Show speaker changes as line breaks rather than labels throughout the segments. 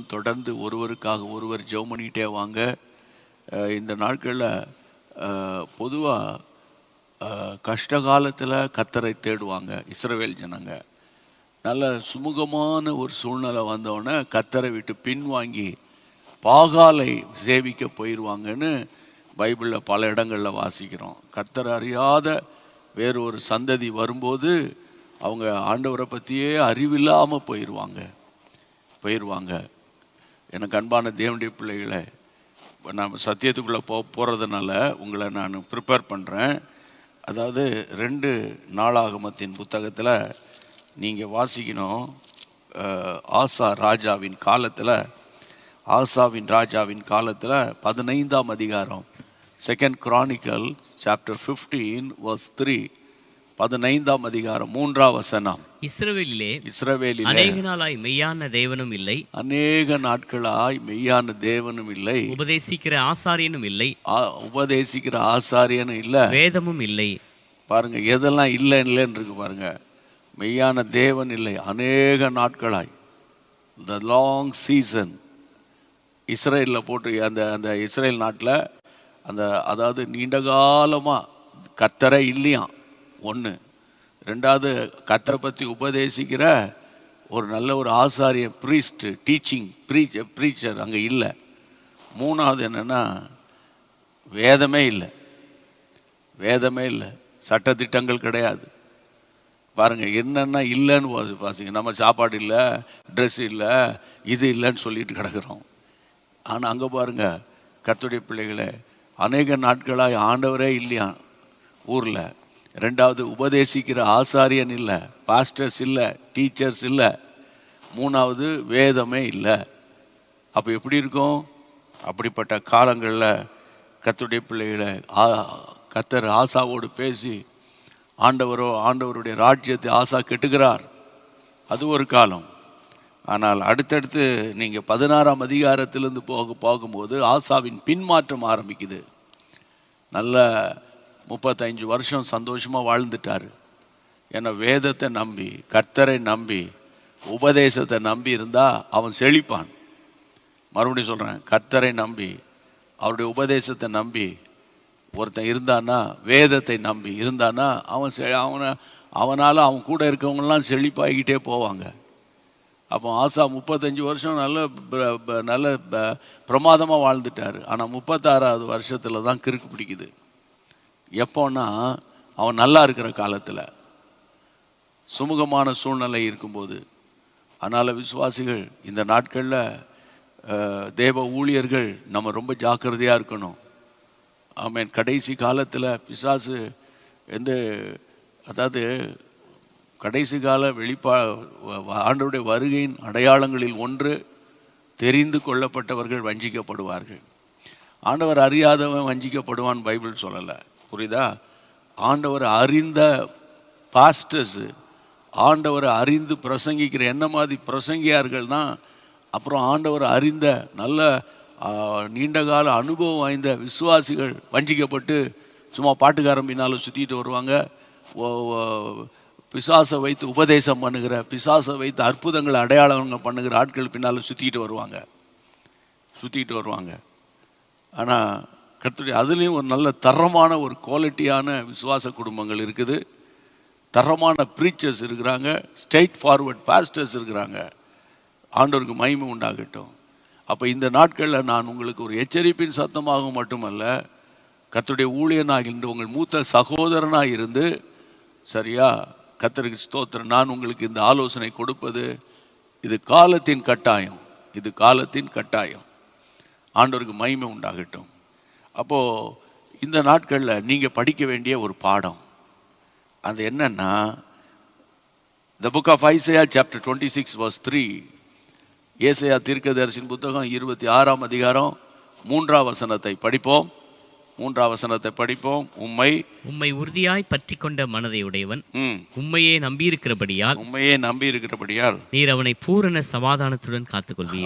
வருஷம் தொடர்ந்து ஒருவருக்காக ஒருவர் ஜெபம் பண்ணிகிட்டே வாங்க. இந்த நாட்களில் பொதுவாக கஷ்ட காலத்தில் கர்த்தரை தேடுவாங்க இஸ்ரவேல் ஜனங்க. நல்ல சுமூகமான ஒரு சூழ்நிலை வந்தோடனே கர்த்தரை விட்டு பின்வாங்கி பாகாலை சேவிக்க போயிடுவாங்கன்னு பைபிளில் பல இடங்களில் வாசிக்கிறோம். கர்த்தரை அறியாத வேறு ஒரு சந்ததி வரும்போது அவங்க ஆண்டவரை பற்றியே அறிவில்லாமல் போயிடுவாங்க. எனக்கு அன்பான தேவனுடைய பிள்ளைகளை, நான் சத்தியத்துக்குள்ளே போகிறதுனால உங்களை நான் ப்ரிப்பேர் பண்ணுறேன். அதாவது 2 நாளாகமத்தின் புத்தகத்தில் நீங்கள் வாசிக்கணும். ஆசாவின் காலத்தில் 15ஆம் அதிகாரம் 2 Chronicle chapter 15 verse 3, 15ஆம் அதிகாரம் 3ஆம் வசனம்.
இஸ்ரவேலிலே
அநேக
நாளாய் மெய்யான தேவனும் இல்லை,
அநேக நாட்களாய் மெய்யான தேவனும் இல்லை,
உபதேசிக்கிற ஆசாரியனும் இல்லை, வேதமும் இல்லை. பாருங்க,
எதெல்லாம் இல்லைன்னு இருக்கு பாருங்க. மெய்யான தேவன் இல்லை, அநேக நாட்களாய், த லாங் சீசன். இஸ்ரேலில் போட்டு அந்த இஸ்ரேல் நாட்டில் அதாவது நீண்ட காலமாக கர்த்தரை இல்லையாம். 1. 2வது, கர்த்தரை பற்றி உபதேசிக்கிற ஒரு நல்ல ஒரு ஆசாரிய ப்ரீச்சர் அங்கே இல்லை. 3வது என்னென்னா வேதமே இல்லை, சட்டத்திட்டங்கள் கிடையாது. பாருங்கள், என்னென்னா இல்லைன்னு வாசிங்க. நம்ம சாப்பாடு இல்லை, ட்ரெஸ் இல்லை, இது இல்லைன்னு சொல்லிட்டு கிடக்கிறோம். ஆனால் அங்கே பாருங்கள், கர்த்தருடைய பிள்ளைகளை, அநேக நாட்களாக ஆண்டவரே இல்லையா ஊரில். 2வது, உபதேசிக்கிற ஆசாரியன் இல்லை, பாஸ்டர்ஸ் இல்லை, டீச்சர்ஸ் இல்லை. 3வது, வேதமே இல்லை. அப்போ எப்படி இருக்கும்? அப்படிப்பட்ட காலங்களில் கர்த்தருடைய பிள்ளைகளை கர்த்தர் ஆசாவோடு பேசி ஆண்டவருடைய ராஜ்யத்தை ஆசா கெட்டுகிறார். அது ஒரு காலம். ஆனால் அடுத்தடுத்து நீங்கள் 16ஆம் அதிகாரத்திலிருந்து பார்க்கும்போது ஆசாவின் பின்மாற்றம் ஆரம்பிக்குது. நல்ல 35 வருஷம் சந்தோஷமாக வாழ்ந்துட்டார். ஏன்னா வேதத்தை நம்பி, கர்த்தரை நம்பி, உபதேசத்தை நம்பி இருந்தால் அவன் செழிப்பான். மறுபடியும் சொல்கிறேன், கர்த்தரை நம்பி, அவருடைய உபதேசத்தை நம்பி ஒருத்தன் இருந்தான்னா, வேதத்தை நம்பி இருந்தான்னா அவனால் அவன் கூட இருக்கவங்களாம் செழிப்பாகிக்கிட்டே போவாங்க. அப்போ ஆசா 35 வருஷம் நல்ல பிரமாதமாக வாழ்ந்துட்டார். ஆனால் 36வது வருஷத்தில் தான் கிறுக்கு பிடிக்குது. எப்போன்னா அவன் நல்லா இருக்கிற காலத்தில், சுமூகமான சூழ்நிலை இருக்கும்போது. அதனால் விசுவாசிகள், இந்த நாட்களில் தேவ ஊழியர்கள் நம்ம ரொம்ப ஜாக்கிரதையாக இருக்கணும். ஆமென். கடைசி காலத்தில் பிசாசு அதாவது கடைசி கால ஆண்டவருடைய வருகையின் அடையாளங்களில் ஒன்று, தெரிந்து கொள்ளப்பட்டவர்கள் வஞ்சிக்கப்படுவார்கள். ஆண்டவர் அறியாதவன் வஞ்சிக்கப்படுவான் பைபிள் சொல்லலை, புரியுதா? ஆண்டவர் அறிந்த பாஸ்டர்ஸு, ஆண்டவரை அறிந்து பிரசங்கிக்கிற என்ன மாதிரி பிரசங்கியார்கள் தான் அப்புறம் ஆண்டவர் அறிந்த நல்ல நீண்டகால அனுபவம் வாய்ந்த விசுவாசிகள் வஞ்சிக்கப்பட்டு சும்மா பாட்டுக்காரன் பின்னால் சுற்றிட்டு வருவாங்க. பிசாசை வைத்து உபதேசம் பண்ணுகிற, பிசாசை வைத்து அற்புதங்களை அடையாளங்கள் பண்ணுகிற ஆட்கள் பின்னால் சுற்றிட்டு வருவாங்க. ஆனால் கர்த்தருடைய அதுலேயும் ஒரு நல்ல தரமான ஒரு குவாலிட்டியான விசுவாச குடும்பங்கள் இருக்குது, தரமான ப்ரீச்சர்ஸ் இருக்கிறாங்க, ஸ்ட்ரெயிட் ஃபார்வர்ட் பாஸ்டர்ஸ் இருக்கிறாங்க. ஆண்டவருக்கு மகிமை உண்டாகட்டும். அப்போ இந்த நாட்களில் நான் உங்களுக்கு ஒரு எச்சரிப்பின் சத்தமாக மட்டுமல்ல, கர்த்தருடைய ஊழியனாக இருந்து உங்கள் மூத்த சகோதரனாக இருந்து, சரியா, கர்த்தருக்கு ஸ்தோத்திரம், நான் உங்களுக்கு இந்த ஆலோசனை கொடுப்பது இது காலத்தின் கட்டாயம். ஆண்டவருக்கு மகிமை உண்டாகட்டும். அப்போது இந்த நாட்களில் நீங்கள் படிக்க வேண்டிய ஒரு பாடம் அது என்னன்னா, The book of Isaiah chapter 26 verse 3. ஏசாயா தீர்க்கதரிசியின் புத்தகம் 26ஆம் அதிகாரம் 3ஆம் வசனத்தை படிப்போம். 3ஆம் வசனத்தை படிப்போம்.
உம்மை உறுதியாய் பற்றி கொண்ட மனதை உடையவன், உம்மையே நம்பியிருக்கிறபடியால் நீர் அவனை பூரண சமாதானத்துடன்
காத்துக்கொள்வீர்.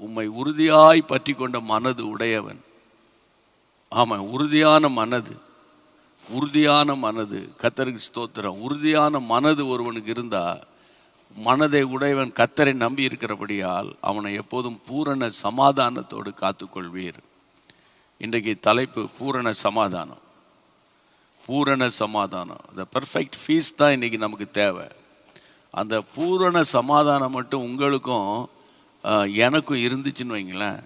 உம்மை உறுதியாய் பற்றி கொண்ட மனது உடையவன். ஆமாம், உறுதியான மனது. கர்த்தருக்கு ஸ்தோத்திரம். உறுதியான மனது ஒருவனுக்கு இருந்தால் மனதை உடையவன் கர்த்தரை நம்பி இருக்கிறபடியால் அவனை எப்போதும் பூரண சமாதானத்தோடு காத்துக்கொள்வீர். இன்றைக்கு தலைப்பு பூரண சமாதானம். பூரண சமாதானம், அந்த பெர்ஃபெக்ட் பீஸ் தான் இன்றைக்கி நமக்கு தேவை. அந்த பூரண சமாதானம் மட்டும் உங்களுக்கும் எனக்கும் இருந்துச்சுன்னு வைங்களேன்,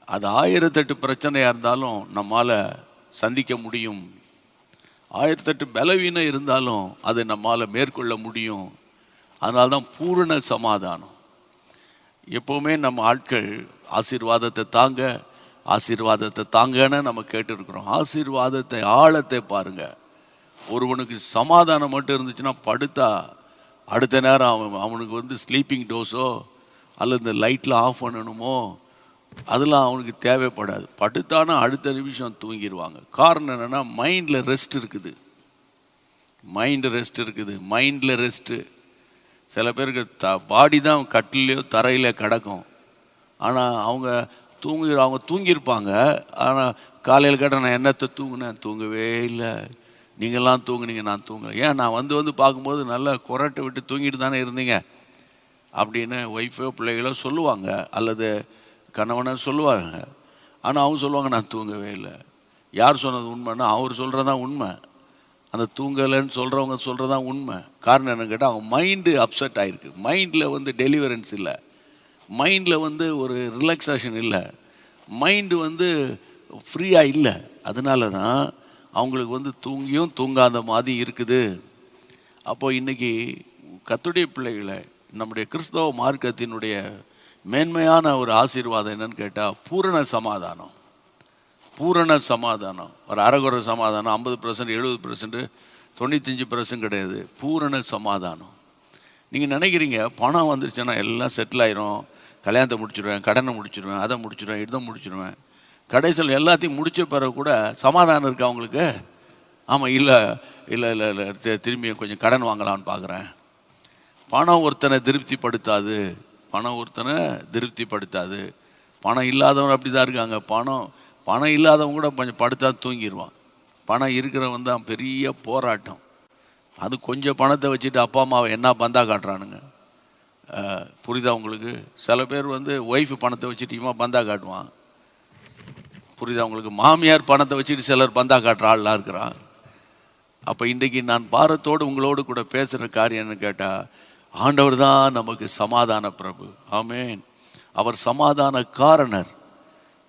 அது 1008 பிரச்சனையாக இருந்தாலும் நம்மால் சந்திக்க முடியும். 1008 பலவீனம் இருந்தாலும் அதை நம்மால் மேற்கொள்ள முடியும். அதனால தான் பூரண சமாதானம். எப்போவுமே நம்ம ஆட்கள் ஆசீர்வாதத்தை தாங்க, ஆசீர்வாதத்தை தாங்கன்னு நம்ம கேட்டுருக்குறோம். ஆசீர்வாதத்தை ஆழத்தை பாருங்கள். ஒருவனுக்கு சமாதானம் மட்டும் இருந்துச்சுன்னா படுத்தா அடுத்த நேரம் அவனுக்கு வந்து ஸ்லீப்பிங் டோஸோ அல்லது இந்த லைட்டில் ஆஃப் பண்ணணுமோ அதெல்லாம் அவனுக்கு தேவைப்படாது. படுத்தானா அடுத்த நிமிஷம் தூங்கிடுவாங்க. காரணம் என்னென்னா மைண்டில் ரெஸ்ட் இருக்குது. மைண்டில் ரெஸ்ட்டு. சில பேருக்கு பாடி தான் கட்டிலையோ தரையில கிடக்கும். ஆனால் அவங்க தூங்கியிருப்பாங்க. ஆனால் காலையில் கேட்டால் நான் என்னத்தை தூங்கினேன், தூங்கவே இல்லை. நீங்கள்லாம் தூங்குனீங்க, நான் தூங்கலை. ஏன் நான் வந்து பார்க்கும்போது நல்லா குரட்டை விட்டு தூங்கிட்டு தானே இருந்தீங்க அப்படின்னு ஒய்ஃபோ பிள்ளைகளோ சொல்லுவாங்க, அல்லது கணவனை சொல்லுவாங்க. ஆனால் அவங்க சொல்லுவாங்க நான் தூங்கவே இல்லை. யார் சொன்னது உண்மைன்னா அவர் சொல்கிறதான் உண்மை. அந்த தூங்கலைன்னு சொல்கிறவங்க சொல்கிறதான் உண்மை. காரணம் என்னன்னு கேட்டால் அவங்க மைண்டு அப்செட் ஆகிருக்கு. மைண்டில் வந்து டெலிவரன்ஸ் இல்லை, மைண்டில் வந்து ஒரு ரிலாக்ஸேஷன் இல்லை, மைண்டு வந்து ஃப்ரீயாக இல்லை. அதனால தான் அவங்களுக்கு வந்து தூங்கியும் தூங்காத மாதிரி இருக்குது. அப்போது இன்றைக்கி கர்த்தருடைய பிள்ளைகளை, நம்முடைய கிறிஸ்தவ மார்க்கத்தினுடைய மேன்மையான ஒரு ஆசீர்வாதம் என்னன்னு கேட்டால் பூரண சமாதானம். ஒரு அரைகுறை சமாதானம் 50%, 70%, 95% கிடையாது. பூரண சமாதானம். நீங்கள் நினைக்கிறீங்க பணம் வந்துருச்சுன்னா எல்லாம் செட்டில் ஆயிரும், கல்யாணத்தை முடிச்சிடுவேன், கடனை முடிச்சிடுவேன், அதை முடிச்சிடுவேன், இதை முடிச்சிடுவேன். கடைசியில் எல்லாத்தையும் முடித்த பிறகு கூட சமாதானம் இருக்கா அவங்களுக்கு? ஆமாம், இல்லை இல்லை இல்லை இல்லை திரும்பியும் கொஞ்சம் கடன் வாங்கலான்னு பார்க்குறேன். பணம் ஒருத்தனை திருப்திப்படுத்தாது. பணம் இல்லாதவங்க அப்படி தான் இருக்காங்க. பணம் இல்லாதவங்க கூட கொஞ்சம் படுத்தா தூங்கிடுவான். பணம் இருக்கிறவன் தான் பெரிய போராட்டம். அது கொஞ்சம் பணத்தை வச்சுட்டு அப்பா அம்மாவை என்ன பந்தா காட்டுறானுங்க. புரியுதா உங்களுக்கு? சில பேர் வந்து ஒய்ஃபு பணத்தை வச்சுட்டு இவன் பந்தா காட்டுவான். புரியுதா உங்களுக்கு? மாமியார் பணத்தை வச்சுட்டு சிலர் பந்தா காட்டுற ஆள்லாம் இருக்கிறான். அப்போ இன்றைக்கி நான் பாரத்தோடு உங்களோடு கூட பேசுகிற காரியம் என்னன்னு கேட்டால், ஆண்டவர் தான் நமக்கு சமாதான பிரபு. ஆமேன். அவர் சமாதான காரணர்.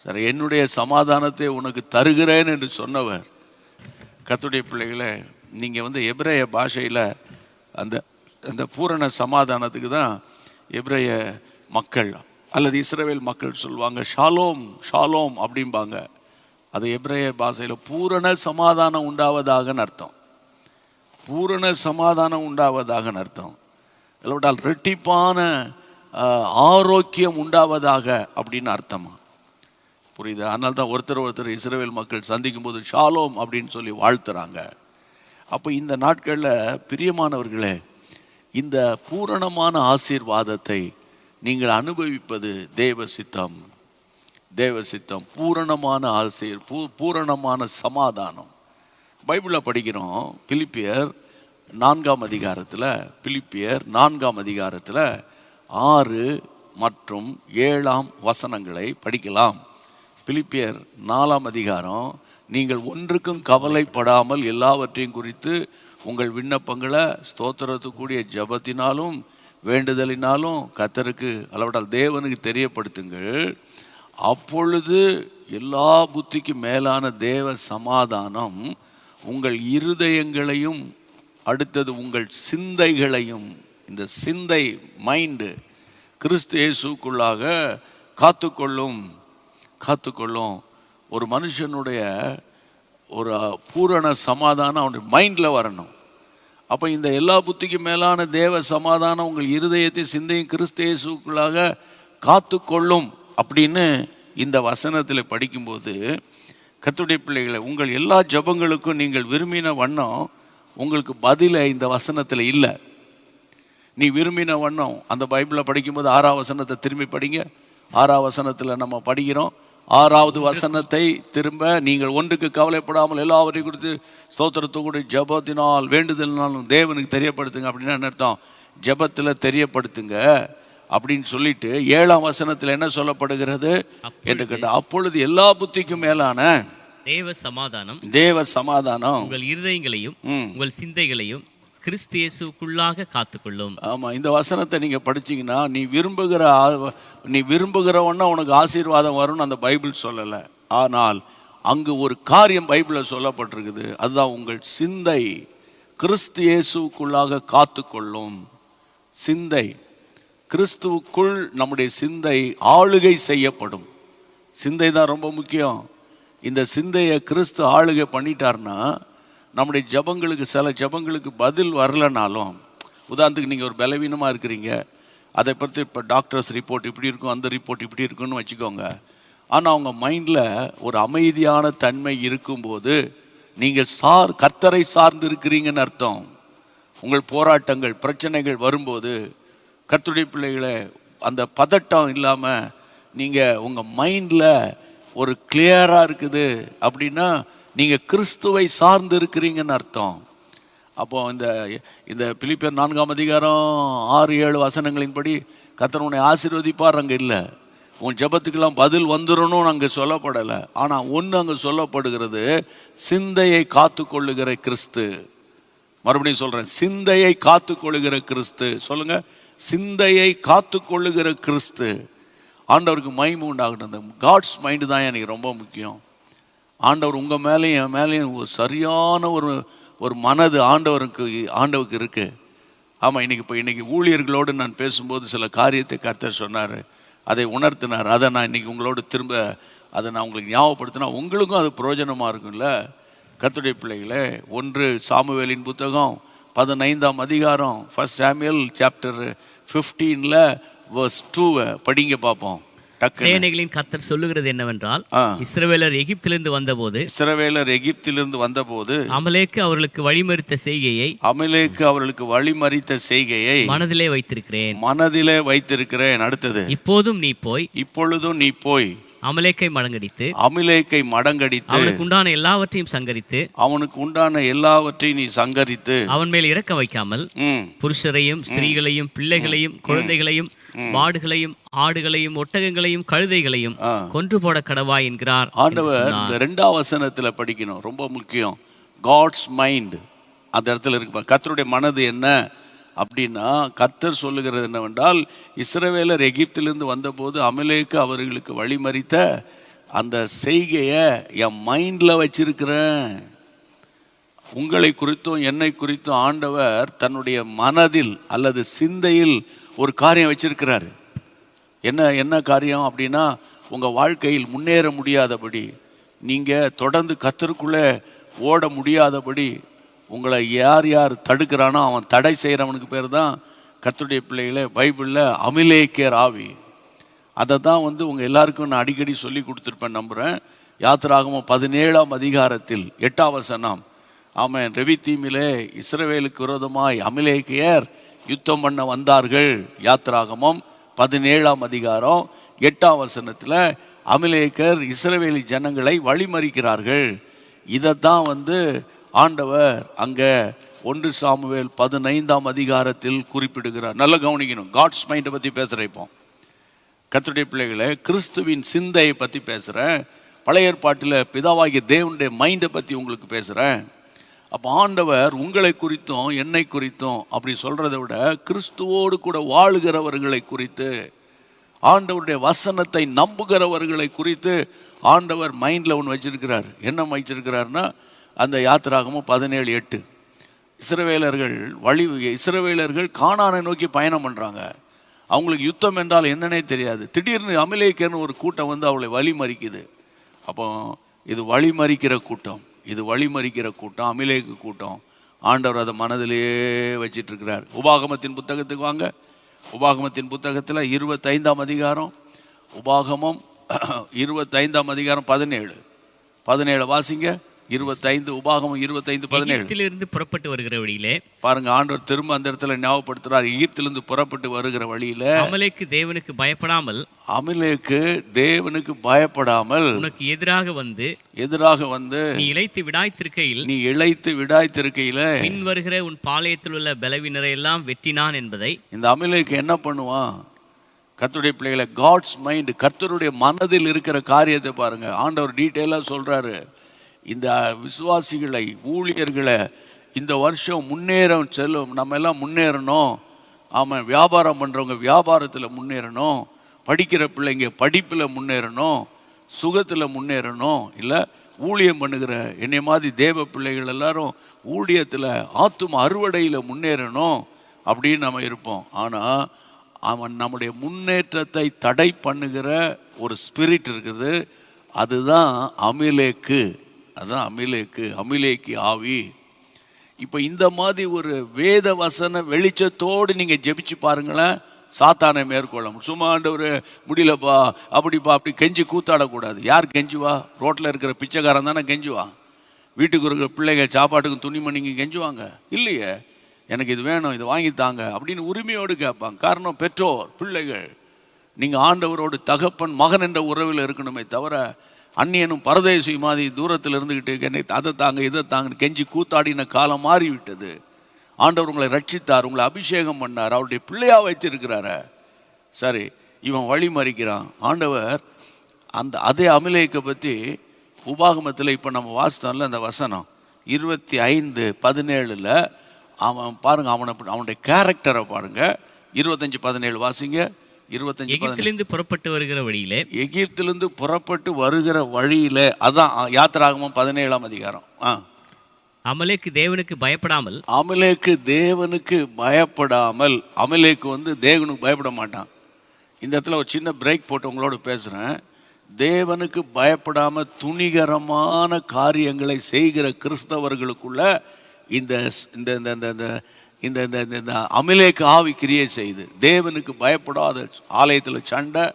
சரி, என்னுடைய சமாதானத்தை உனக்கு தருகிறேன் என்று சொன்னவர். கர்த்தருடைய பிள்ளைகளை, நீங்கள் வந்து எபிரேய பாஷையில் அந்த அந்த பூரண சமாதானத்துக்கு தான் எபிரேய மக்கள் அல்லது இஸ்ரவேல் மக்கள் சொல்லுவாங்க ஷாலோம் ஷாலோம் அப்படிம்பாங்க. அது எபிரேய பாஷையில் பூரண சமாதானம் உண்டாவதாகன்னு அர்த்தம். பூரண சமாதானம் உண்டாவதாகன்னு அர்த்தம். இல்லாவிட்டால் ரெட்டிப்பான ஆரோக்கியம் உண்டாவதாக அப்படின்னு அர்த்தமா? புரியுதா? அதனால தான் ஒருத்தர் இஸ்ரவேல் மக்கள் சந்திக்கும் போது ஷாலோம் அப்படின்னு சொல்லி வாழ்த்துறாங்க. அப்போ இந்த நாட்களில் பிரியமானவர்களே, இந்த பூரணமான ஆசீர்வாதத்தை நீங்கள் அனுபவிப்பது தேவ சித்தம். பூரணமான பூரணமான சமாதானம். பைபிளில் படிக்கிறோம். பிலிப்பியர் 4ஆம் அதிகாரத்தில் 6 மற்றும் 7ஆம் வசனங்களை படிக்கலாம். பிலிப்பியர் 4ஆம் அதிகாரம், நீங்கள் ஒன்றுக்கும் கவலைப்படாமல் எல்லாவற்றையும் குறித்து உங்கள் விண்ணப்பங்களை ஸ்தோத்திரத்துக்குரிய ஜெபத்தினாலும் வேண்டுதலினாலும் கர்த்தருக்கு அளவிடால் தேவனுக்கு தெரியப்படுத்துங்கள். அப்பொழுது எல்லா புத்திக்கு மேலான தேவ சமாதானம் உங்கள் இருதயங்களையும் அடுத்தது உங்கள் சிந்தைகளையும், இந்த சிந்தை மைண்டு கிறிஸ்து இயேசுக்குள்ளாக காத்துக்கொள்ளும். ஒரு மனுஷனுடைய ஒரு பூரண சமாதானம் அவனுடைய மைண்டில் வரணும். அப்போ இந்த எல்லா புத்திக்கு மேலான தேவ சமாதானம் உங்கள் இருதயத்தை சிந்தையும் கிறிஸ்து இயேசுக்குள்ளாக காத்துக்கொள்ளும் அப்படின்னு இந்த வசனத்தில் படிக்கும்போது, கர்த்தருடைய பிள்ளைகளை, உங்கள் எல்லா ஜெபங்களுக்கும் நீங்கள் விரும்பின வண்ணம் உங்களுக்கு பதில இந்த வசனத்தில் இல்லை. நீ விரும்பின வண்ணம் அந்த பைபிளில் படிக்கும்போது 6ஆம் வசனத்தை திரும்பி படிங்க. 6ஆம் வசனத்தில் நம்ம படிக்கிறோம். 6வது வசனத்தை திரும்ப, நீங்கள் ஒன்றுக்கு கவலைப்படாமல் எல்லாவற்றையும் குறித்து ஸ்தோத்திரத்தோடு ஜெபத்தினால் வேண்டுதலினாலும் தேவனுக்கு தெரியப்படுத்துங்க. அப்படின்னா என்ன அர்த்தம்? ஜெபத்தில் தெரியப்படுத்துங்க அப்படின்னு சொல்லிட்டு 7ஆம் வசனத்தில் என்ன சொல்லப்படுகிறது என்று கேட்டால், அப்பொழுது எல்லா புத்திக்கும் மேலான தேவ சமாதானம்
உங்கள் இருதயங்களையும் உங்கள் சிந்தைகளையும் கிறிஸ்து இயேசுவுக்குள்ளாக காத்துக்கொள்ளும்.
ஆமா, இந்த வசனத்தை நீங்க படிச்சீங்கன்னா நீ விரும்புகிறவன்னா உனக்கு ஆசீர்வாதம் வரும்னு அந்த பைபிள் சொல்லலை. ஆனால் அங்கு ஒரு காரியம் பைபிளில் சொல்லப்பட்டிருக்குது. அதுதான் உங்கள் சிந்தை கிறிஸ்து இயேசுவுக்குள்ளாக காத்துக்கொள்ளும். சிந்தை கிறிஸ்துவுக்குள் நம்முடைய சிந்தை ஆளுகை செய்யப்படும். சிந்தை தான் ரொம்ப முக்கியம். இந்த சிந்தையை கிறிஸ்து ஆளுகை பண்ணிட்டார்னா நம்முடைய ஜபங்களுக்கு, சில ஜபங்களுக்கு பதில் வரலனாலும், உதாரணத்துக்கு நீங்கள் ஒரு பலவீனமாக இருக்கிறீங்க, அதை பற்றி இப்போ டாக்டர்ஸ் ரிப்போர்ட் இப்படி இருக்கும், அந்த ரிப்போர்ட் இப்படி இருக்குன்னு வச்சுக்கோங்க. ஆனால் அவங்க மைண்டில் ஒரு அமைதியான தன்மை இருக்கும்போது நீங்கள் கர்த்தரை சார்ந்து இருக்கிறீங்கன்னு அர்த்தம். உங்கள் போராட்டங்கள் பிரச்சனைகள் வரும்போது கர்த்தருடைய பிள்ளைகளை அந்த பதட்டம் இல்லாமல் நீங்கள் உங்கள் மைண்டில் ஒரு கிளியராக இருக்குது அப்படின்னா நீங்கள் கிறிஸ்துவை சார்ந்து இருக்கிறீங்கன்னு அர்த்தம். அப்போ இந்த பிலிப்பியர் 4ஆம் அதிகாரம் 6-7 வசனங்களின்படி கர்த்தர் உன்னை ஆசீர்வதிப்பார் அங்கே இல்லை. உன் ஜபத்துக்கெல்லாம் பதில் வந்துடணும்னு அங்கே சொல்லப்படலை. ஆனால் ஒன்று அங்கே சொல்லப்படுகிறது, சிந்தையை காத்து கொள்ளுகிற கிறிஸ்து. மறுபடியும் சொல்கிறேன், சிந்தையை காத்து கொள்ளுகிற கிறிஸ்து. சொல்லுங்க, சிந்தையை காத்து கொள்ளுகிற கிறிஸ்து. ஆண்டவருக்கு மகிமை உண்டாகட்டும். அந்த காட்ஸ் மைண்டு தான் எனக்கு ரொம்ப முக்கியம். ஆண்டவர் உங்கள் மேலேயும் என் மேலேயும் ஒரு சரியான ஒரு மனது ஆண்டவருக்கு இருக்குது. ஆமாம், இன்னைக்கு ஊழியர்களோடு நான் பேசும்போது சில காரியத்தை கர்த்தர் சொன்னார், அதை உணர்த்தினார். அதை நான் இன்றைக்கி உங்களோடு திரும்ப அதை நான் உங்களுக்கு ஞாபகப்படுத்தினா உங்களுக்கும் அது பிரயோஜனமாக இருக்கும்ல. கர்த்தருடைய பிள்ளைகளே, 1 சாமுவேலின் புத்தகம் 15ஆம் அதிகாரம் 1 சாமுவேல் சாப்டர் 15ல் verse 2 படிங்க பார்ப்போம்.
சேனைகளின் கர்த்தர் சொல்லுகிறது என்னவென்றால், இஸ்ரவேலர் எகிப்திலிருந்து வந்தபோது அமலேக்கு அவர்களுக்கு வழிமறித்த செய்கையை மனதிலே வைத்திருக்கிறேன். அடுத்தது, இப்பொழுதும் நீ போய் அமலேக்கை மடங்கடித்து அவனுக்கு உண்டான எல்லாவற்றையும் நீ சங்கரித்து அவன் மேல் இரக்கம் வைக்காமல் புருஷரையும் ஸ்திரீகளையும் பிள்ளைகளையும் குழந்தைகளையும் மாடுகளையும் ஆடுகளையும் ஒட்டகங்களையும் கழுதைகளையும் கொன்று போட கடவாய் என்கிறார்
ஆண்டவர். இந்த 2ஆம் வசனத்துல படிக்கணும், ரொம்ப முக்கியம். காட்ஸ் மைண்ட் அந்த இடத்துல இருக்கு. கர்த்தருடைய மனது என்ன அப்படின்னா, கர்த்தர் சொல்லுகிறது என்னவென்றால், இஸ்ரவேலர் எகிப்திலிருந்து வந்தபோது அமலேக்கு அவர்களுக்கு வழிமறித்த அந்த செய்கையை என் மைண்டில் வச்சிருக்கிறேன். உங்களை குறித்தும் என்னை குறித்தும் ஆண்டவர் தன்னுடைய மனதில் அல்லது சிந்தையில் ஒரு காரியம் வச்சிருக்கிறாரு. என்ன காரியம் அப்படின்னா, உங்கள் வாழ்க்கையில் முன்னேற முடியாதபடி, நீங்கள் தொடர்ந்து கர்த்தருக்குள்ளே ஓட முடியாதபடி உங்களை யார் தடுக்கிறானோ அவன் தடை செய்கிறவனுக்கு பேர் தான் கர்த்தருடைய பிள்ளைகளே பைபிளில் அமிலேக்கியர் ஆவி. அதை தான் உங்கள் எல்லாருக்கும் நான் அடிக்கடி சொல்லி கொடுத்துருப்பேன் நம்புகிறேன். யாத்திராகமம் 17ஆம் அதிகாரத்தில் 8ஆம் வசனம், ஆமென், ரெவித்தீமிலே இஸ்ரவேலுக்கு விரோதமாய் அமிலேக்கியர் யுத்தம் பண்ண வந்தார்கள். யாத்திராகமம் 17ஆம் அதிகாரம் 8ஆம் வசனத்தில் அமிலேக்கர் இஸ்ரவேலி ஜனங்களை வழிமறிக்கிறார்கள். இதைத்தான் ஆண்டவர் அங்கே 1 சாமுவேல் 15ஆம் அதிகாரத்தில் குறிப்பிடுகிறார். நல்லா கவனிக்கணும், காட்ஸ் மைண்டை பற்றி பேசுகிறேன். இப்போ கர்த்தருடைய பிள்ளைகளை, கிறிஸ்துவின் சிந்தையை பற்றி பேசுகிறேன். பழைய ஏற்பாட்டில் பிதாவாகிய தேவனுடைய மைண்டை பற்றி உங்களுக்கு பேசுகிறேன். அப்போ ஆண்டவர் உங்களை குறித்தும் என்னை குறித்தும் அப்படி சொல்கிறத விட கிறிஸ்துவோடு கூட வாழுகிறவர்களை குறித்து, ஆண்டவருடைய வசனத்தை நம்புகிறவர்களை குறித்து ஆண்டவர் மைண்டில் ஒன்று வச்சிருக்கிறார். என்ன வச்சிருக்கிறார்னா, அந்த யாத்திராகமும் 17:8 இஸ்ரவேலர்கள் கானானை நோக்கி பயணம் பண்ணுறாங்க. அவங்களுக்கு யுத்தம் என்றால் என்னன்னே தெரியாது. திடீர்னு அமலேக்கர்னு ஒரு கூட்டம் அவளை வழிமறிக்குது. அப்போ இது வழிமறிக்கிற கூட்டம், அமலேக்கு கூட்டம். ஆண்டவர் அதை மனதிலேயே வச்சிட்ருக்கிறார். உபாகமத்தின் புத்தகத்துக்கு வாங்க. உபாகமத்தின் புத்தகத்தில் 25ஆம் அதிகாரம், உபாகமம் 25ஆம் அதிகாரம் 17 வாசிங்க. 25 உபாகமம் 25:17.
எகிப்திலிருந்து புறப்பட்டு வருகிற வழியிலே
பாருங்க, ஆண்டவர் திரும்ப அந்த இடத்துல ஞாபகப்படுத்துறார். எகிப்திலிருந்து புறப்பட்டு வருகிற வழியில
அமலேக்கு தேவனுக்கு பயப்படாமல் உனக்கு எதிராக வந்து
நீ
இளைத்து விடாய்த்திருக்கையில்
பின்
வருகிற உன் பாளையத்தில் உள்ள பலவீனரை எல்லாம் வெட்டினான் என்பதை.
இந்த அமலேக்கு என்ன பண்ணுவான்? கர்த்தருடைய பிள்ளைகளை, காட்ஸ் மைண்ட், கர்த்தருடைய மனதில் இருக்கிற காரியத்தை பாருங்க. ஆண்டவர் டீட்டெயிலாக சொல்றாரு. இந்த விசுவாசிகளை, ஊழியர்களை இந்த வருஷம் நம்ம எல்லாம் முன்னேறணும். ஆமாம், வியாபாரம் பண்ணுறவங்க வியாபாரத்தில் முன்னேறணும், படிக்கிற பிள்ளைங்க படிப்பில் முன்னேறணும், சுகத்தில் முன்னேறணும், இல்லை ஊழியம் பண்ணுகிற என்னை மாதிரி தேவ பிள்ளைகள் எல்லாரும் ஊழியத்தில் ஆத்தும அறுவடையில் முன்னேறணும் அப்படின்னு நம்ம இருப்போம். ஆனால் அவன் நம்முடைய முன்னேற்றத்தை தடை பண்ணுகிற ஒரு ஸ்பிரிட் இருக்குது. அதுதான் அமிலேக்கு. அமிலேக்கு ஆவி. இப்போ இந்த மாதிரி ஒரு வேத வசன வெளிச்சத்தோடு நீங்கள் ஜெபிச்சு பாருங்களேன், சாத்தானை மேற்கொள்ளும். சும்மா ஆண்டவர் முடியலப்பா, அப்படிப்பா, அப்படி கெஞ்சி கூத்தாடக்கூடாது. யார் கெஞ்சுவா? ரோட்டில் இருக்கிற பிச்சைக்காரன் தானே கெஞ்சுவா. வீட்டுக்கு இருக்கிற பிள்ளைங்க சாப்பாட்டுக்கும் துணிமணிங்க கெஞ்சுவாங்க இல்லையே. எனக்கு இது வேணும், இது வாங்கித்தாங்க அப்படின்னு உரிமையோடு கேட்பாங்க. காரணம், பெற்றோர், பிள்ளைகள். நீங்கள் ஆண்டவரோடு தகப்பன் மகன் என்ற உறவில் இருக்கணுமே தவிர அந்நியனும் பரதேசி மாதிரி தூரத்தில் இருந்துக்கிட்டு என்னை அதை தாங்க இதை தாங்கன்னு கெஞ்சி கூத்தாடின காலம் மாறிவிட்டது. ஆண்டவர் உங்களை ரட்சித்தார், உங்களை அபிஷேகம் பண்ணார், அவருடைய பிள்ளையா வைத்திருக்கிறார. சரி, இவன் வழி மறிக்கிறான். ஆண்டவர் அதே அமிலேக்கை பற்றி உபாகமத்தில் இப்போ நம்ம வாசித்தோம்ல, அந்த வசனம் 25:17 அவன் பாருங்க, அவனுடைய கேரக்டரை பாருங்க. 25:17 வாசிங்க. 25:17
எகிப்திலிருந்து புறப்பட்டு வருகிற வழியிலே அதான் யாத்திராகமம் 17ஆம் அதிகாரம். அமலேக்கு தேவனுக்கு பயப்படாமல்
அமலேக்கு தேவனுக்கு பயப்பட மாட்டான். இந்த இடத்துல ஒரு சின்ன பிரேக் போட்டு உங்களோட பேசுகிறேன். தேவனுக்கு பயப்படாமல் துணிகரமான காரியங்களை செய்கிற கிறிஸ்தவர்களுக்குள்ள இந்த அமிலேக்கு ஆவி கிரியை செய்து, தேவனுக்கு பயப்படாத ஆலயத்தில் சண்டை,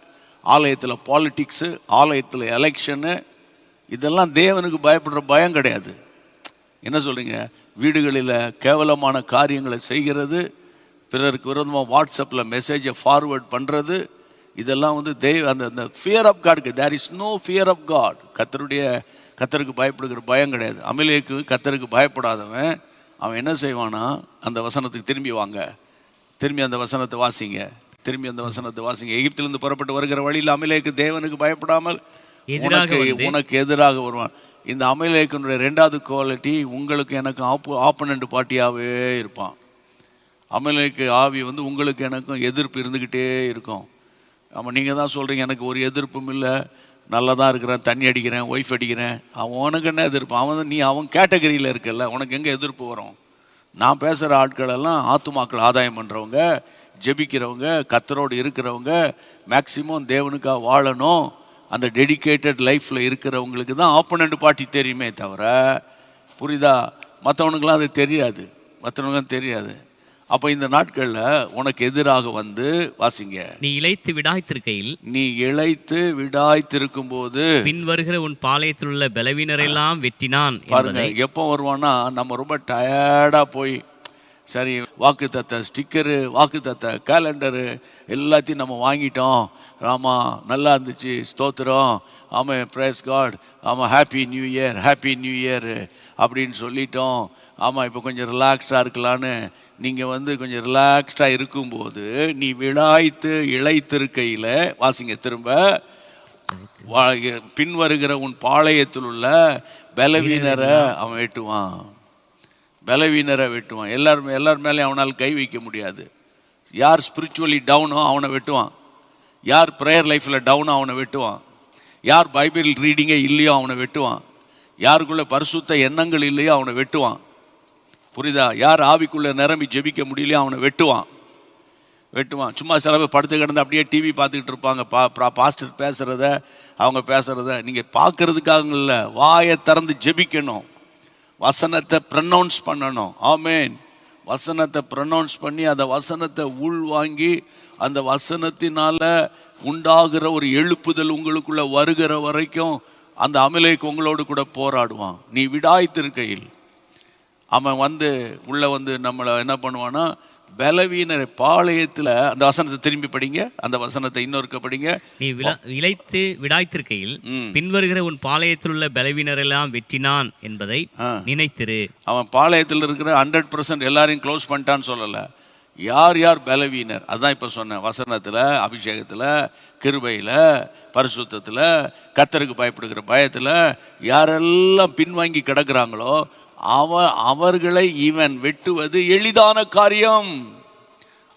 ஆலயத்தில் பாலிட்டிக்ஸு, ஆலயத்தில் எலெக்ஷனு, இதெல்லாம் தேவனுக்கு பயப்படுற பயம் கிடையாது. என்ன சொல்கிறீங்க? வீடுகளில் கேவலமான காரியங்களை செய்கிறது, பிறருக்கு விரோதமாக வாட்ஸ்அப்பில் மெசேஜை ஃபார்வேர்ட் பண்ணுறது, இதெல்லாம் அந்த fear of God. There is no fear of God. கர்த்தருக்கு பயப்படுகிற பயம் கிடையாது. அமிலேக்கு கர்த்தருக்கு பயப்படாதவன் அவன் என்ன செய்வானா, அந்த வசனத்துக்கு திரும்பி அந்த வசனத்தை வாசிங்க. எகிப்திலிருந்து புறப்பட்டு வருகிற வழியில் அமிலேக்கு தேவனுக்கு பயப்படாமல் உனக்கு எதிராக வருவான். இந்த அமிலேக்கினுடைய 2வது குவாலிட்டி, உங்களுக்கு எனக்கு ஆப்பனண்ட் பார்ட்டியாகவே இருப்பான். அமிலேக்கு ஆவி உங்களுக்கு எனக்கும் எதிர்ப்பு இருந்துக்கிட்டே இருக்கும். ஆமாம், நீங்கள் தான் சொல்கிறீங்க எனக்கு ஒரு எதிர்ப்பும் இல்லை, நல்லா தான் இருக்கிறேன், தண்ணி அடிக்கிறேன், ஒய்ஃப் அடிக்கிறேன். அவனுக்கு என்ன எதிர்ப்பு? அவன் கேட்டகரியில் இருக்கல, உனக்கு எங்கே எதிர்ப்பு வரும்? நான் பேசுகிற ஆட்களெல்லாம் ஆத்துமாக்கள் ஆதாயம் பண்ணுறவங்க, ஜெபிக்கிறவங்க, கர்த்தரோடு இருக்கிறவங்க, மேக்சிமம் தேவனுக்காக வாழணும், அந்த டெடிக்கேட்டட் லைஃப்பில் இருக்கிறவங்களுக்கு தான் ஆப்போனண்ட் பார்ட்டி தெரியுமே தவிர, புரியுதா, மற்றவனுக்கெல்லாம் அது தெரியாது. அப்போ இந்த நாட்களில் உனக்கு எதிராக வாசிங்க,
நீ இளைத்து
விடாய்த்திருக்கும் போது
பின் வருகிற உன் பாளையத்தில் உள்ள பலவீனரெல்லாம் வெட்டினான்.
பாருங்க, எப்போ வருவான்னா, நம்ம ரொம்ப டயர்டாக போய் சரி வாக்குத்தத்த ஸ்டிக்கரு, வாக்குத்தத்த கேலண்டரு எல்லாத்தையும் நம்ம வாங்கிட்டோம். ராமா நல்லா இருந்துச்சு, ஸ்தோத்திரம், ஆமாம், பிரேஸ் காட், ஆமாம், ஹாப்பி நியூ இயர் அப்படின்னு சொல்லிட்டோம். ஆமாம், இப்போ கொஞ்சம் ரிலாக்ஸ்டாக இருக்கலான்னு நீங்கள் கொஞ்சம் ரிலாக்ஸ்டாக இருக்கும்போது, நீ இளைத்திருக்கையில் வாசிங்க திரும்ப, பின் வருகிற உன் பாளையத்தில் உள்ள பலவீனரை அவன் வெட்டுவான். எல்லார் மேலேயும் அவனால் கை வைக்க முடியாது. யார் ஸ்பிரிச்சுவலி டவுனோ அவனை வெட்டுவான், யார் ப்ரேயர் லைஃப்பில் டவுனோ அவனை வெட்டுவான், யார் பைபிள் ரீடிங்கே இல்லையோ அவனை வெட்டுவான், யாருக்குள்ளே பரிசுத்த எண்ணங்கள் இல்லையோ அவனை வெட்டுவான். புரியுதா? யார் ஆவிக்குள்ளே நிரம்பி ஜெபிக்க முடியலையோ அவனை வெட்டுவான். சும்மா சில பேர் படுத்து கிடந்து அப்படியே டிவி பார்த்துக்கிட்டு இருப்பாங்க. பாஸ்டர் அவங்க பேசுகிறத நீங்கள் பார்க்கறதுக்காக இல்லை, வாயை திறந்து ஜெபிக்கணும், வசனத்தை ப்ரனௌன்ஸ் பண்ணணும். ஆமேன். வசனத்தை ப்ரனௌன்ஸ் பண்ணி அந்த வசனத்தை உள்வாங்கி அந்த வசனத்தினால உண்டாகிற ஒரு எழுப்புதல் உங்களுக்குள்ள வருகிற வரைக்கும் அந்த அமலேக்கு உங்களோடு கூட போராடுவான். நீ விடாய்த்திருக்கையில் அவன் உள்ள நம்மளை என்ன பண்ணுவான்னா, பலவீனரை பாளையத்தில், அந்த வசனத்தை திரும்பி படிங்க, அந்த வசனத்தை இன்னொருக்க படிங்க.
நீ இளைத்து விடாய்த்திருக்கையில் பின்வருகிற உன் பாளையத்தில் உள்ள பலவீனரெல்லாம் வெற்றினான் என்பதை நினைத்திரு. அவன்
பாளையத்தில் இருக்கிற 100% எல்லாரையும் க்ளோஸ் பண்ணிட்டான்னு சொல்லலை. யார் யார் பலவீனர், அதான் இப்போ சொன்னேன் வசனத்தில், அபிஷேகத்தில், கிருபையில், பரிசுத்தத்தில், கர்த்தருக்கு பயப்படுகிற பயத்தில் யாரெல்லாம் பின்வாங்கி கிடக்கிறாங்களோ அவர்களை இவன் வெட்டுவது எளிதான காரியம்.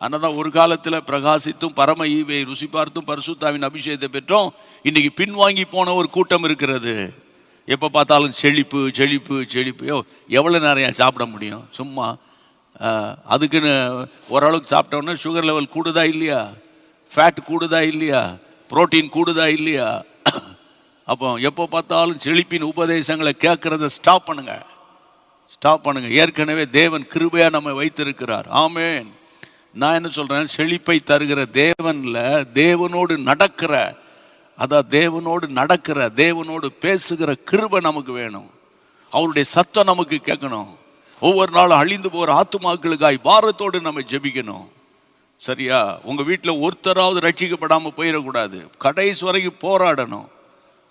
ஆனால் ஒரு காலத்தில் பிரகாசித்தும் பரம ஈவை ருசி பார்த்தும் பரிசுத்தாவின் அபிஷேகத்தை பெற்றோம். இன்னைக்கு பின்வாங்கி போன ஒரு கூட்டம் இருக்கிறது. எப்போ பார்த்தாலும் செழிப்பு செழிப்பு செழிப்பு. எவ்வளோ நேரம் சாப்பிட முடியும் சும்மா? அதுக்குன்னு ஓரளவுக்கு சாப்பிட்டோன்னா சுகர் லெவல் கூடுதா இல்லையா, ஃபேட் கூடுதா இல்லையா, புரோட்டீன் கூடுதா இல்லையா? அப்போ எப்போ பார்த்தாலும் செழிப்பின் உபதேசங்களை கேட்குறத ஸ்டாப் பண்ணுங்க, ஸ்டாப் பண்ணுங்க. ஏற்கனவே தேவன் கிருபையா நம்ம வைத்திருக்கிறார். ஆமென். நான் என்ன சொல்றேன், செழிப்பை தருகிற தேவன்ல தேவனோடு நடக்கிற, அதான் தேவனோடு நடக்கிற, தேவனோடு பேசுகிற கிருபை நமக்கு வேணும். அவருடைய சத்தம் நமக்கு கேட்கணும். ஒவ்வொரு நாளும் அழிந்து போகிற ஆத்துமாக்களுக்காய் பாரத்தோடு நம்ம ஜெபிக்கணும். சரியா? உங்கள் வீட்டில் ஒருத்தராவது ரட்சிக்கப்படாமல் போயிடக்கூடாது. கடைசி வரைக்கும் போராடணும்,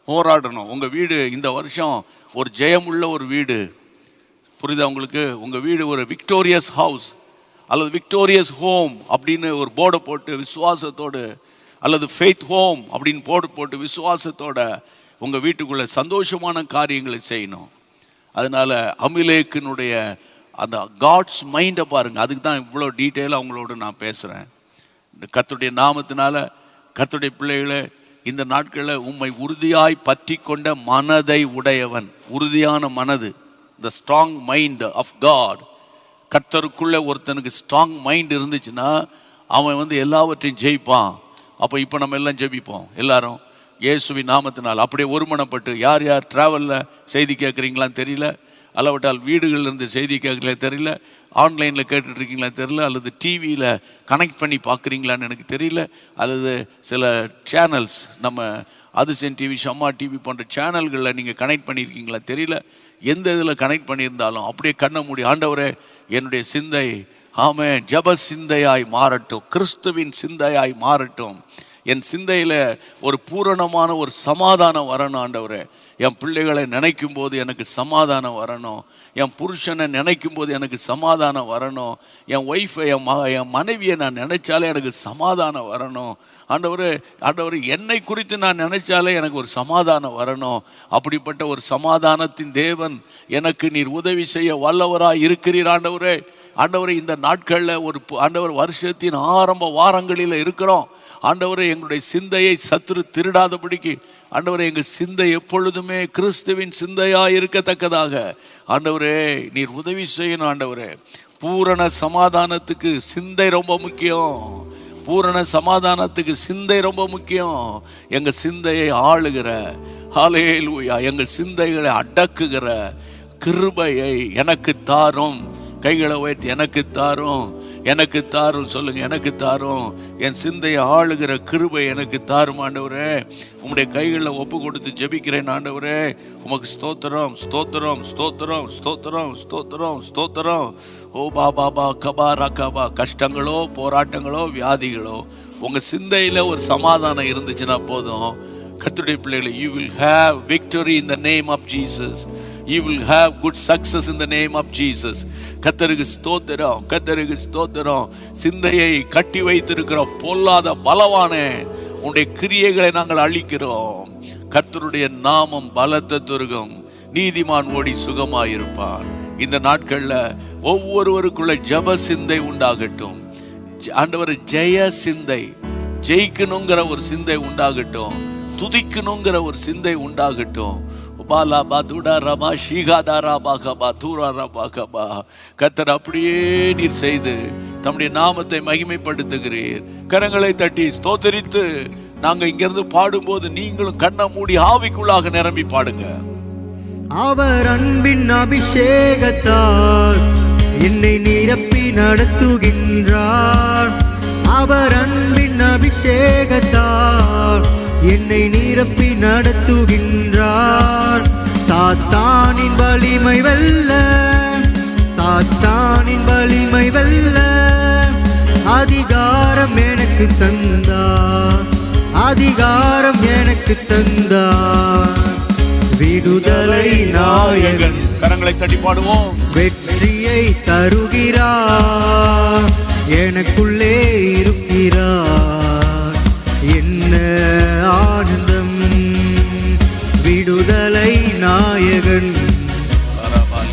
போராடணும். உங்கள் வீடு இந்த வருஷம் ஒரு ஜெயமுள்ள ஒரு வீடு. புரியுதா உங்களுக்கு? உங்கள் வீடு ஒரு விக்டோரியஸ் ஹவுஸ் அல்லது விக்டோரியஸ் ஹோம் அப்படின்னு ஒரு போர்டை போட்டு விசுவாசத்தோடு, அல்லது ஃபெய்த் ஹோம் அப்படின்னு போர்டு போட்டு விசுவாசத்தோட உங்கள் வீட்டுக்குள்ளே சந்தோஷமான காரியங்களை செய்யணும். அதனால் அமிலேக்கினுடைய அந்த காட்ஸ் மைண்டை பாருங்கள். அதுக்கு தான் இவ்வளோ டீட்டெயிலாக அவங்களோட நான் பேசுகிறேன். இந்த கர்த்தருடைய நாமத்தினால கர்த்தருடைய பிள்ளைகளை இந்த நாட்களில் உம்மை உறுதியாய் பற்றி கொண்ட மனதை உடையவன், உறுதியான மனது, the strong mind of God. கர்த்தருக்குள்ளே ஒருத்தனுக்கு ஸ்ட்ராங் மைண்ட் இருந்துச்சுன்னா அவன் எல்லாவற்றையும் ஜெயிப்பான். அப்போ இப்போ நம்ம எல்லாம் ஜெபிப்போம், எல்லாரும் இயேசுவின் நாமத்தினால் அப்படியே ஒருமனப்பட்டு. யார் யார் ட்ராவலில் செய்தி கேட்குறீங்களான்னு தெரியல, அல்லவட்டால் வீடுகளிலிருந்து செய்தி கேட்கல தெரியல, ஆன்லைனில் கேட்டுட்ருக்கீங்களா தெரியல, அல்லது டிவியில் கனெக்ட் பண்ணி பார்க்குறீங்களான்னு எனக்கு தெரியல, அல்லது சில சேனல்ஸ் நம்ம அதிசயம் டிவி, ஷம்மா டிவி போன்ற சேனல்களில் நீங்கள் கனெக்ட் பண்ணியிருக்கீங்களா தெரியல. எந்த இதில் கனெக்ட் பண்ணியிருந்தாலும் அப்படியே கண்ணை மூடி, ஆண்டவரே என்னுடைய சிந்தை ஆமென் ஜப சிந்தையாய் மாறட்டும், கிறிஸ்துவின் சிந்தையாய் மாறட்டும். என் சிந்தையில் ஒரு பூரணமான ஒரு சமாதானம் வரணும் ஆண்டவரே. என் பிள்ளைகளை நினைக்கும் போது எனக்கு சமாதானம் வரணும். என் புருஷனை நினைக்கும் போது எனக்கு சமாதானம் வரணும். என் ஒய்ஃபை, என் மனைவியை நான் நினைச்சாலே எனக்கு சமாதானம் வரணும். ஆண்டவர் என்னை குறித்து நான் நினைச்சாலே எனக்கு ஒரு சமாதானம் வரணும். அப்படிப்பட்ட ஒரு சமாதானத்தின் தேவன் எனக்கு நீர் உதவி செய்ய வல்லவராக இருக்கிறீர் ஆண்டவரே. இந்த நாட்களில் வருஷத்தின் ஆரம்ப வாரங்களில் இருக்கிறோம் ஆண்டவரே. எங்களுடைய சிந்தையை சத்துரு திருடாதபடிக்கு ஆண்டவரே எங்கள் சிந்தை எப்பொழுதுமே கிறிஸ்துவின் சிந்தையாக இருக்கத்தக்கதாக ஆண்டவரே நீர் உதவி செய்யணும் ஆண்டவரே. பூரண சமாதானத்துக்கு சிந்தை ரொம்ப முக்கியம். பூரண சமாதானத்துக்கு சிந்தை ரொம்ப முக்கியம். எங்கள் சிந்தையை ஆளுகிற, ஹல்லேலூயா, எங்கள் சிந்தைகளை அடக்குகிற கிருபையை எனக்கு தாரும். கைகளை உயர்த்தி எனக்கு தாரும், எனக்கு தாரும் சொல்லுங்க. எனக்கு தாரும், என் சிந்தையை ஆளுகிற கிருபை எனக்கு தாரும் ஆண்டவரே. உம்முடைய கைகளில் ஒப்பு கொடுத்து ஜெபிக்கிறேன் ஆண்டவரே. உமக்கு ஸ்தோத்திரம் ஸ்தோத்திரம் ஸ்தோத்திரம் ஸ்தோத்திரம் ஸ்தோத்திரம் ஸ்தோத்திரம். ஓ பாபா கபா ரகபா. கஷ்டங்களோ போராட்டங்களோ வியாதிகளோ உங்கள் சிந்தையில் ஒரு சமாதானம் இருந்துச்சுன்னா போதும். கர்த்தருடைய பிள்ளைகளை, you will have victory in the name of Jesus. You will have good success in the name of Jesus. கர்த்தருக்கு ஸ்தோத்திரம், கர்த்தருக்கு ஸ்தோத்திரம். சிந்தையை கட்டி வைத்திருக்கிற பொல்லாத பலவானே, உன்னுடைய கிரியைகளை நாங்கள் அழிக்கிறோம். கர்த்தருடைய நாமம் பலத்த துருகம். நீதிமான் ஓடி சுகமாயிருப்பான். இந்த நாட்களில் ஒவ்வொருவருக்குள்ள ஜப சிந்தை உண்டாகட்டும் ஆண்டவர். ஜெய சிந்தை, ஜெயிக்கணுங்கிற ஒரு சிந்தை உண்டாகட்டும். துதிக்கணுங்கிற ஒரு சிந்தை உண்டாகட்டும். கர்த்தர் அப்படியே நீர் செய்து தம்முடைய நாமத்தை மகிமைப்படுத்துகிறீர். கரங்களை தட்டி ஸ்தோத்தரித்து நாங்க இங்கிருந்து பாடும்போது நீங்களும் கண்ணை மூடி ஆவிக்குள்ளாக நிரம்பி பாடுங்க.
அவர் அன்பின் அபிஷேகத்தால் என்னை நிரப்பி நடத்துகின்றார். அவர் அன்பின் அபிஷேகத்தால் என்னை நிரப்பி நடத்துகின்றார். சாத்தானின் வலிமை வெல்ல, சாத்தானின் வலிமை வெல்ல அதிகாரம் எனக்கு தந்தார், அதிகாரம் எனக்கு தந்தார். விடுதலை நாயகன்,
கரங்களை தட்டி பாடுவோம்.
வெற்றியை தருகிறார், எனக்குள்ளே இருக்கிறார். என்ன ஆனந்தம்! விடுதலை நாயகன்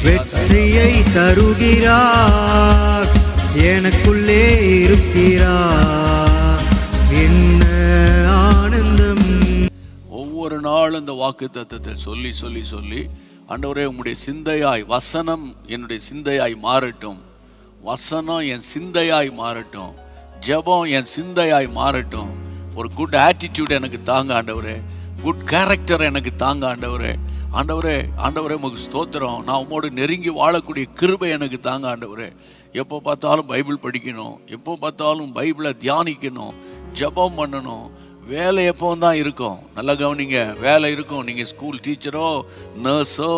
வெற்றியை தருகிறார், எனக்குள்ளே இருக்கிறார். என்ன ஆனந்தம்!
ஒவ்வொரு நாளும் இந்த வாக்குத்தத்தத்தை சொல்லி சொல்லி சொல்லி ஆண்டவரே உம்முடைய சிந்தையாய், வசனம் என்னுடைய சிந்தையாய் மாறட்டும், வசனம் என் சிந்தையாய் மாறட்டும், ஜெபம் என் சிந்தையாய் மாறட்டும். ஒரு குட் ஆட்டிடியூட் எனக்கு தாங்க ஆண்டவரே, குட் கேரக்டர் எனக்கு தாங்க ஆண்டவரே. ஆண்டவரே ஆண்டவரே உமக்கு ஸ்தோத்திரம். நான் உம்மோடு நெருங்கி வாழக்கூடிய கிருபை எனக்கு தாங்க ஆண்டவரே. எப்போ பார்த்தாலும் பைபிள் படிக்கணும், எப்போ பார்த்தாலும் பைபிளை தியானிக்கணும், ஜெபம் பண்ணணும். வேலை எப்போவும் தான் இருக்கும், நல்லா கவனிங்க, வேலை இருக்கும். நீங்கள் ஸ்கூல் டீச்சரோ நர்ஸோ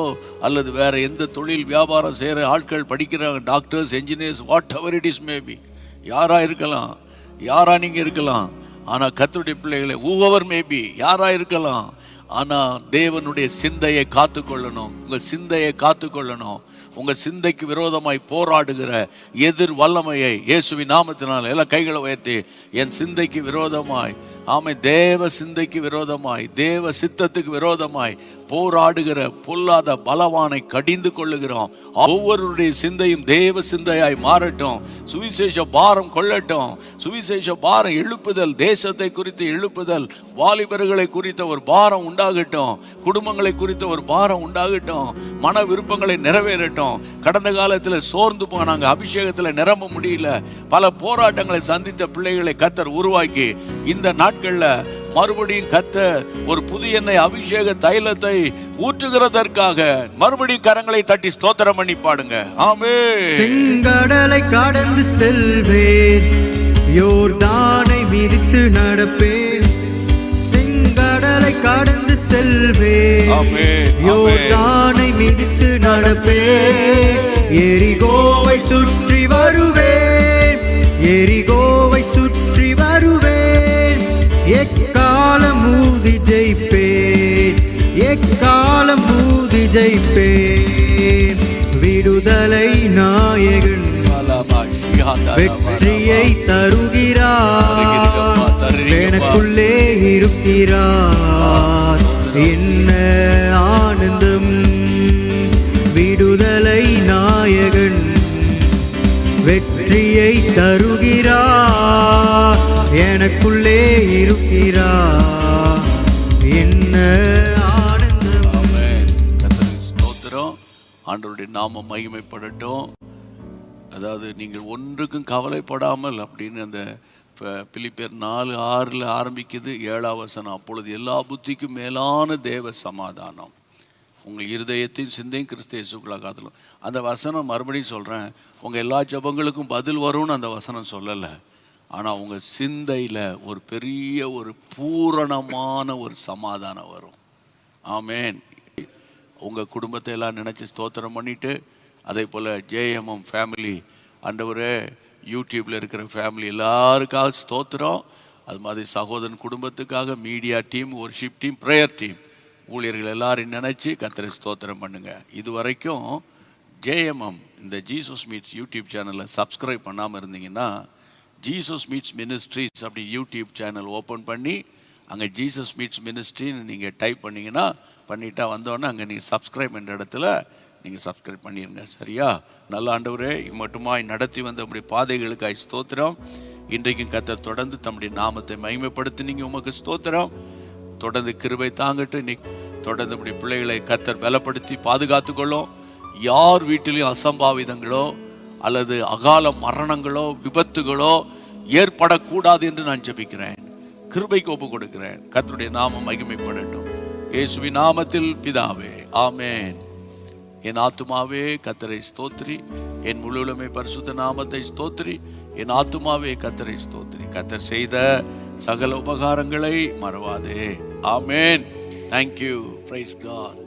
அல்லது வேறு எந்த தொழில் வியாபாரம் செய்கிற ஆட்கள் படிக்கிறாங்க, doctors, engineers, what ever it is maybe, யாராக இருக்கலாம், யாராக நீங்கள் இருக்கலாம். ஆனால் கர்த்தருடைய பிள்ளைகளை whoever மேபி யாராக இருக்கலாம், ஆனால் தேவனுடைய சிந்தையை காத்துக்கொள்ளணும். உங்கள் சிந்தையை காத்துக்கொள்ளணும். உங்கள் சிந்தைக்கு விரோதமாய் போராடுகிற எதிர் வல்லமையை இயேசுவின் நாமத்தினால் எல்லாம் கைகளை உயர்த்தி, என் சிந்தைக்கு விரோதமாய், ஆமை தேவ சிந்தைக்கு விரோதமாய், தேவ சித்தத்துக்கு விரோதமாய் போராடுகிற பொல்லாத பலவானை கடிந்து கொள்ளுகிறோம். ஒவ்வொருடைய சிந்தையும் தேவ சிந்தையாய் மாறட்டும். சுவிசேஷ பாரம் கொள்ளட்டும். சுவிசேஷ பாரம் எழுப்புதல், தேசத்தை குறித்து எழுப்புதல், வாலிபர்களை குறித்த ஒரு பாரம் உண்டாகட்டும், குடும்பங்களை குறித்த ஒரு பாரம் உண்டாகட்டும், மன விருப்பங்களை நிறைவேறட்டும். கடந்த காலத்தில் சோர்ந்து போனாங்க, அபிஷேகத்தில் நிரம்ப முடியல, பல போராட்டங்களை சந்தித்த பிள்ளைகளை கர்த்தர் உருவாக்கி இந்த நாட்களில் மறுபடியும் கர்த்தர் ஒரு புதிய எண்ணெய் அபிஷேக தைலத்தை ஊற்றுகிறதற்காக மறுபடியும் கரங்களை தட்டி ஸ்தோத்திரம் பண்ணி பாடுங்க. ஆமென்.
செங்கடலை கடந்து செல்வேன், யோர்தானை மிதித்து நடப்பேன். செங்கடலை கடந்து செல்வேன், யோர்தானை மிதித்து நடப்பேன். எரிகோவை சுற்றி வருவேன், எரிகோவை சுற்றி வருவேன். எக்காலம் ஊதி ஜெயிப்பேன், எக்காலம் ஊதி ஜெயிப்பேன். விடுதலை நாயகன் வெற்றியை தருகிறார், எனக்குள்ளே இருக்கிறார். என்ன ஆனந்தம்! விடுதலை நாயகன் வெற்றியை தருகிறார், எனக்குள்ளே இருக்கிறார். என்ன ஆனந்தம்!
ஆமென். கர்த்தருக்கு ஸ்தோத்திரம். ஆண்டவருடைய நாமம் மகிமைப்படட்டும். அதாவது நீங்கள் ஒன்றுக்கும் கவலைப்படாமல் அப்படின்னு அந்த பிலிப்பியர் 4:6 ஆரம்பிக்குது, 7ஆம் வசனம். அப்பொழுது எல்லா புத்திக்கும் மேலான தேவ சமாதானம் உங்கள் இருதயத்தையும் சிந்தையும் கிறிஸ்து இயேசுக்குள்ளாக காத்தலும். அந்த வசனம் மறுபடியும் சொல்கிறேன், உங்கள் எல்லா ஜெபங்களுக்கும் பதில் வரும்னு அந்த வசனம் சொல்லலை. ஆனால் உங்கள் சிந்தையில் ஒரு பெரிய ஒரு பூரணமான ஒரு சமாதானம் வரும். ஆமேன். உங்கள் குடும்பத்தை எல்லாம் நினச்சி ஸ்தோத்திரம் பண்ணிவிட்டு, அதே போல் ஜேஎம்எம் ஃபேமிலி, ஆண்டவரே யூடியூப்பில் இருக்கிற ஃபேமிலி எல்லாருக்காக ஸ்தோத்திரம். அது மாதிரி சகோதரன் குடும்பத்துக்காக, media team, worship team, prayer team, ஊழியர்கள் எல்லாரையும் நினச்சி கர்த்தரை ஸ்தோத்திரம் பண்ணுங்கள். இது வரைக்கும் ஜேஎம்எம் இந்த ஜீசஸ் மீட்ஸ் யூடியூப் சேனலில் சப்ஸ்கிரைப் பண்ணாமல் இருந்தீங்கன்னா, ஜீசஸ் மீட்ஸ் மினிஸ்ட்ரிஸ் அப்படி யூடியூப் சேனல் ஓப்பன் பண்ணி அங்கே ஜீசஸ் மீட்ஸ் மினிஸ்ட்ரின்னு நீங்கள் டைப் பண்ணிங்கன்னா, பண்ணிட்டா வந்தோடனே அங்கே நீங்கள் சப்ஸ்கிரைப் என்ற இடத்துல நீங்கள் சப்ஸ்கிரைப் பண்ணிடுங்க. சரியா? நல்ல ஆண்டவரே, மட்டுமாய் நடத்தி வந்த நம்முடைய பாதைகளுக்காய் ஸ்தோத்திரம். இன்றைக்கும் கர்த்தர் தொடர்ந்து தம்முடைய நாமத்தை மகிமைப்படுத்தினீங்க, உமக்கு ஸ்தோத்திரம். தொடர்ந்து கிருபை தாங்கட்டும். இன்னைக்கு தொடர்ந்து நம்முடைய பிள்ளைகளை கர்த்தர் பலப்படுத்தி பாதுகாத்து கொள்ளும். யார் வீட்டிலையும் அசம்பாவிதங்களோ அல்லது அகால மரணங்களோ விபத்துகளோ ஏற்படக்கூடாது என்று நான் ஜெபிக்கிறேன். கிருபைக்கு ஒப்பு கொடுக்கிறேன். கர்த்தருடைய நாமம் மகிமைப்படட்டும். இயேசுவின் நாமத்தில் பிதாவே, ஆமென். என் ஆத்துமாவே கர்த்தரை ஸ்தோத்திரி, என் முழுவதுமே பரிசுத்த நாமத்தை ஸ்தோத்திரி. என் ஆத்துமாவே கர்த்தரை ஸ்தோத்திரி. கர்த்தர் செய்த சகல உபகாரங்களை மறவாதே. ஆமென். தேங்க்யூ. Praise God.